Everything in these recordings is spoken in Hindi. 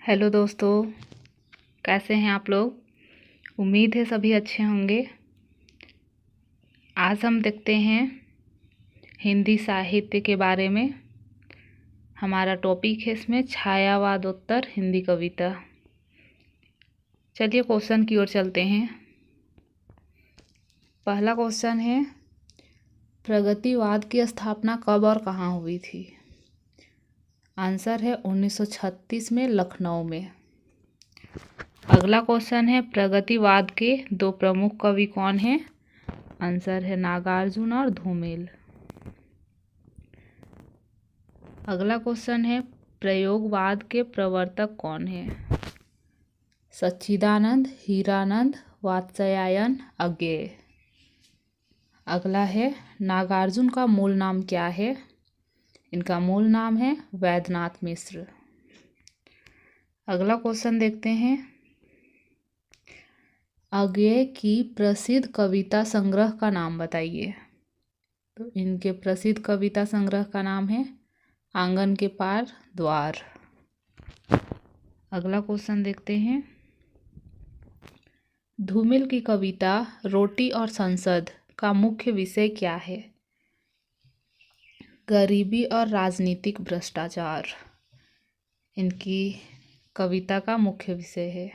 हेलो दोस्तों, कैसे हैं आप लोग। उम्मीद है सभी अच्छे होंगे। आज हम देखते हैं हिंदी साहित्य के बारे में। हमारा टॉपिक है इसमें छायावादोत्तर हिंदी कविता। चलिए क्वेश्चन की ओर चलते हैं। पहला क्वेश्चन है, प्रगतिवाद की स्थापना कब और कहाँ हुई थी। आंसर है 1936 में लखनऊ में। अगला क्वेश्चन है, प्रगतिवाद के दो प्रमुख कवि कौन हैं। आंसर है नागार्जुन और धूमिल। अगला क्वेश्चन है, प्रयोगवाद के प्रवर्तक कौन हैं। सच्चिदानंद, हीरानंद, वात्स्यायन, अज्ञेय। अगला है, नागार्जुन का मूल नाम क्या है। इनका मूल नाम है वैद्यनाथ मिश्र। अगला क्वेश्चन देखते हैं, अज्ञेय की प्रसिद्ध कविता संग्रह का नाम बताइए। तो इनके प्रसिद्ध कविता संग्रह का नाम है आंगन के पार द्वार। अगला क्वेश्चन देखते हैं, धूमिल की कविता रोटी और संसद का मुख्य विषय क्या है। गरीबी और राजनीतिक भ्रष्टाचार इनकी कविता का मुख्य विषय है।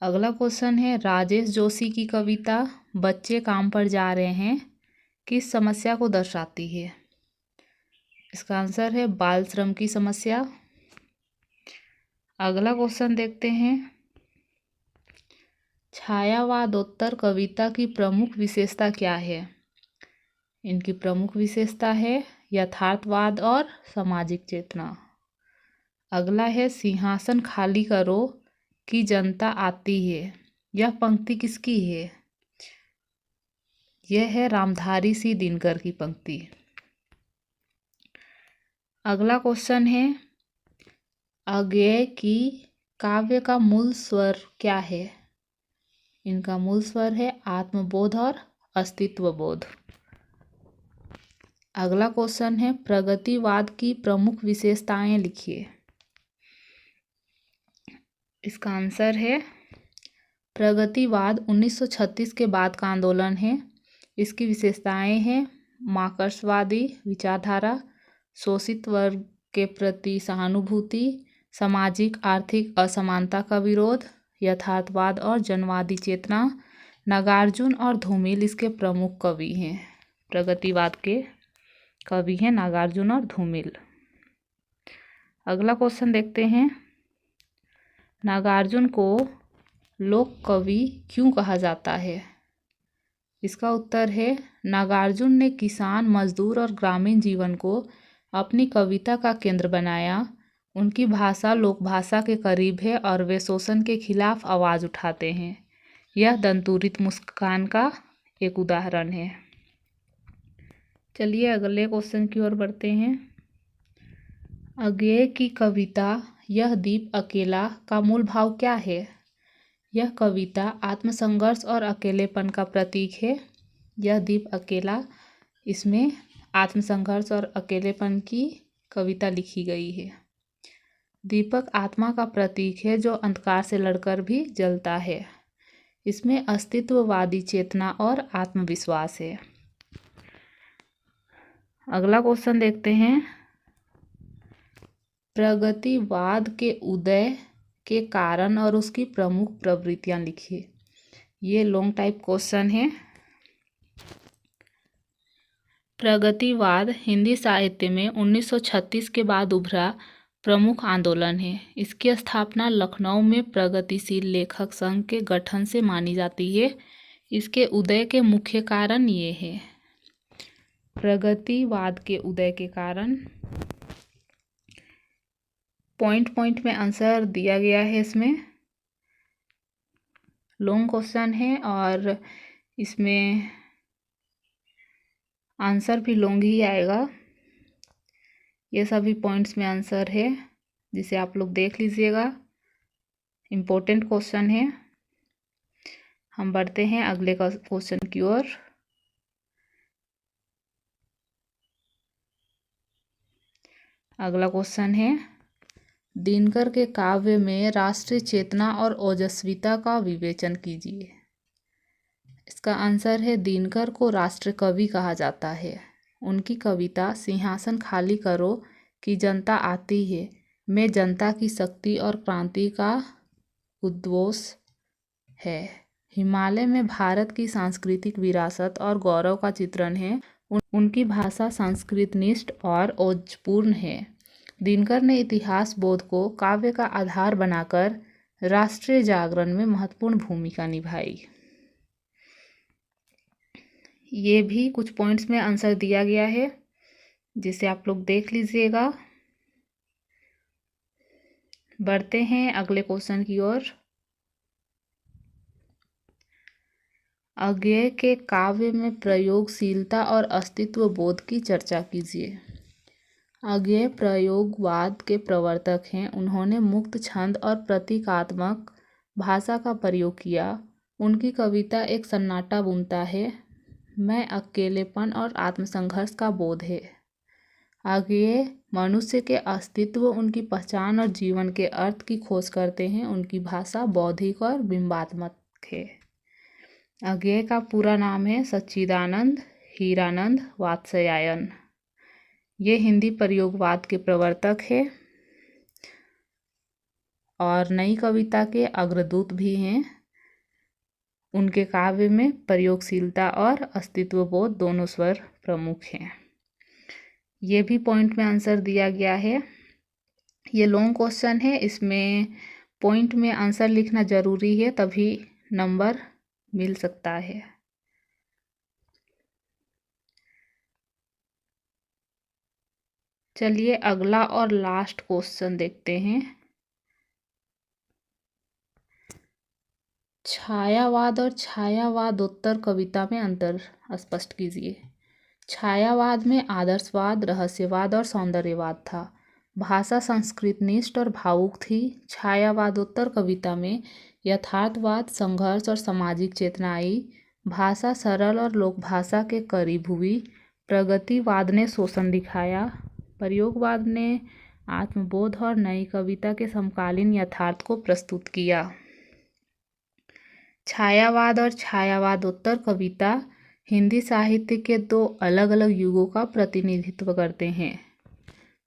अगला क्वेश्चन है, राजेश जोशी की कविता बच्चे काम पर जा रहे हैं किस समस्या को दर्शाती है। इसका आंसर है बाल श्रम की समस्या। अगला क्वेश्चन देखते हैं, छायावादोत्तर कविता की प्रमुख विशेषता क्या है। इनकी प्रमुख विशेषता है यथार्थवाद और सामाजिक चेतना। अगला है, सिंहासन खाली करो कि जनता आती है। यह पंक्ति किसकी है। यह है रामधारी सिंह दिनकर की पंक्ति। अगला क्वेश्चन है, अज्ञेय की काव्य का मूल स्वर क्या है। इनका मूल स्वर है आत्मबोध और अस्तित्व बोध। अगला क्वेश्चन है, प्रगतिवाद की प्रमुख विशेषताएं लिखिए। इसका आंसर है, प्रगतिवाद 1936 के बाद का आंदोलन है। इसकी विशेषताएं हैं मार्क्सवादी विचारधारा, शोषित वर्ग के प्रति सहानुभूति, सामाजिक आर्थिक असमानता का विरोध, यथार्थवाद और जनवादी चेतना। नागार्जुन और धूमिल इसके प्रमुख कवि हैं। प्रगतिवाद के कवि हैं नागार्जुन और धूमिल। अगला क्वेश्चन देखते हैं, नागार्जुन को लोक कवि क्यों कहा जाता है। इसका उत्तर है, नागार्जुन ने किसान, मजदूर और ग्रामीण जीवन को अपनी कविता का केंद्र बनाया। उनकी भाषा लोक भाषा के करीब है और वे शोषण के खिलाफ आवाज़ उठाते हैं। यह दंतुरित मुस्कान का एक उदाहरण है। चलिए अगले क्वेश्चन की ओर बढ़ते हैं। अज्ञेय की कविता यह दीप अकेला का मूल भाव क्या है। यह कविता आत्मसंघर्ष और अकेलेपन का प्रतीक है। यह दीप अकेला, इसमें आत्मसंघर्ष और अकेलेपन की कविता लिखी गई है। दीपक आत्मा का प्रतीक है जो अंधकार से लड़कर भी जलता है। इसमें अस्तित्ववादी चेतना और आत्मविश्वास है। अगला क्वेश्चन देखते हैं, प्रगतिवाद के उदय के कारण और उसकी प्रमुख प्रवृत्तियां लिखिए। ये लॉन्ग टाइप क्वेश्चन है। प्रगतिवाद हिंदी साहित्य में 1936 के बाद उभरा प्रमुख आंदोलन है। इसकी स्थापना लखनऊ में प्रगतिशील लेखक संघ के गठन से मानी जाती है। इसके उदय के मुख्य कारण ये हैं। प्रगतिवाद के उदय के कारण पॉइंट पॉइंट में आंसर दिया गया है। इसमें लॉन्ग क्वेश्चन है और इसमें आंसर भी लॉन्ग ही आएगा। ये सभी पॉइंट्स में आंसर है, जिसे आप लोग देख लीजिएगा। इम्पोर्टेंट क्वेश्चन है। हम बढ़ते हैं अगले क्वेश्चन की ओर। अगला क्वेश्चन है, दिनकर के काव्य में राष्ट्रीय चेतना और ओजस्विता का विवेचन कीजिए। इसका आंसर है दिनकर को राष्ट्र कवि कहा जाता है। उनकी कविता सिंहासन खाली करो कि जनता आती है में जनता की शक्ति और क्रांति का उद्घोष है। हिमालय में भारत की सांस्कृतिक विरासत और गौरव का चित्रण है। उनकी भाषा संस्कृतनिष्ठ और ओजपूर्ण है। दिनकर ने इतिहास बोध को काव्य का आधार बनाकर राष्ट्रीय जागरण में महत्वपूर्ण भूमिका निभाई। ये भी कुछ पॉइंट्स में आंसर दिया गया है, जिसे आप लोग देख लीजिएगा। बढ़ते हैं अगले क्वेश्चन की ओर। अज्ञेय के काव्य में प्रयोगशीलता और अस्तित्व बोध की चर्चा कीजिए। अज्ञेय प्रयोगवाद के प्रवर्तक हैं। उन्होंने मुक्त छंद और प्रतीकात्मक भाषा का प्रयोग किया। उनकी कविता एक सन्नाटा बुनता है, मैं अकेलेपन और आत्मसंघर्ष का बोध है। अज्ञेय मनुष्य के अस्तित्व, उनकी पहचान और जीवन के अर्थ की खोज करते हैं। उनकी भाषा बौद्धिक और बिंबात्मक है। अज्ञेय का पूरा नाम है सच्चिदानंद हीरानंद वात्स्यायन। ये हिंदी प्रयोगवाद के प्रवर्तक है और नई कविता के अग्रदूत भी हैं। उनके काव्य में प्रयोगशीलता और अस्तित्वबोध दोनों स्वर प्रमुख हैं। ये भी पॉइंट में आंसर दिया गया है। ये लॉन्ग क्वेश्चन है, इसमें पॉइंट में आंसर लिखना जरूरी है, तभी नंबर मिल सकता है। चलिए अगला और लास्ट क्वेश्चन देखते हैं। छायावाद और छायावादोत्तर कविता में अंतर स्पष्ट कीजिए। छायावाद में आदर्शवाद, रहस्यवाद और सौंदर्यवाद था। भाषा संस्कृतनिष्ठ और भावुक थी। छायावादोत्तर कविता में यथार्थवाद, संघर्ष और सामाजिक चेतना आई। भाषा सरल और लोकभाषा के करीब हुई। प्रगतिवाद ने शोषण दिखाया। प्रयोगवाद ने आत्मबोध और नई कविता के समकालीन यथार्थ को प्रस्तुत किया। छायावाद और छायावादोत्तर कविता हिंदी साहित्य के दो अलग अलग युगों का प्रतिनिधित्व करते हैं।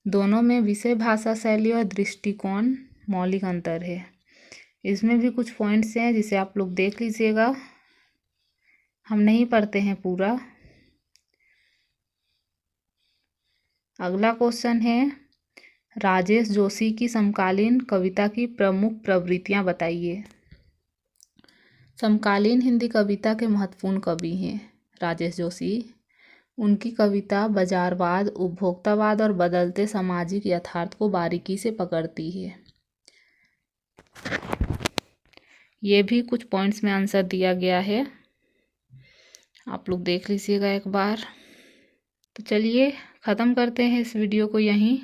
दोनों में विषय, भाषा शैली और दृष्टिकोण मौलिक अंतर है। इसमें भी कुछ पॉइंट्स हैं जिसे आप लोग देख लीजिएगा। हम नहीं पढ़ते हैं पूरा। अगला क्वेश्चन है, राजेश जोशी की समकालीन कविता की प्रमुख प्रवृत्तियां बताइए। समकालीन हिंदी कविता के महत्वपूर्ण कवि हैं राजेश जोशी। उनकी कविता बाजारवाद, उपभोक्तावाद और बदलते सामाजिक यथार्थ को बारीकी से पकड़ती है। ये भी कुछ पॉइंट्स में आंसर दिया गया है, आप लोग देख लीजिएगा एक बार। तो चलिए ख़त्म करते हैं इस वीडियो को यहीं।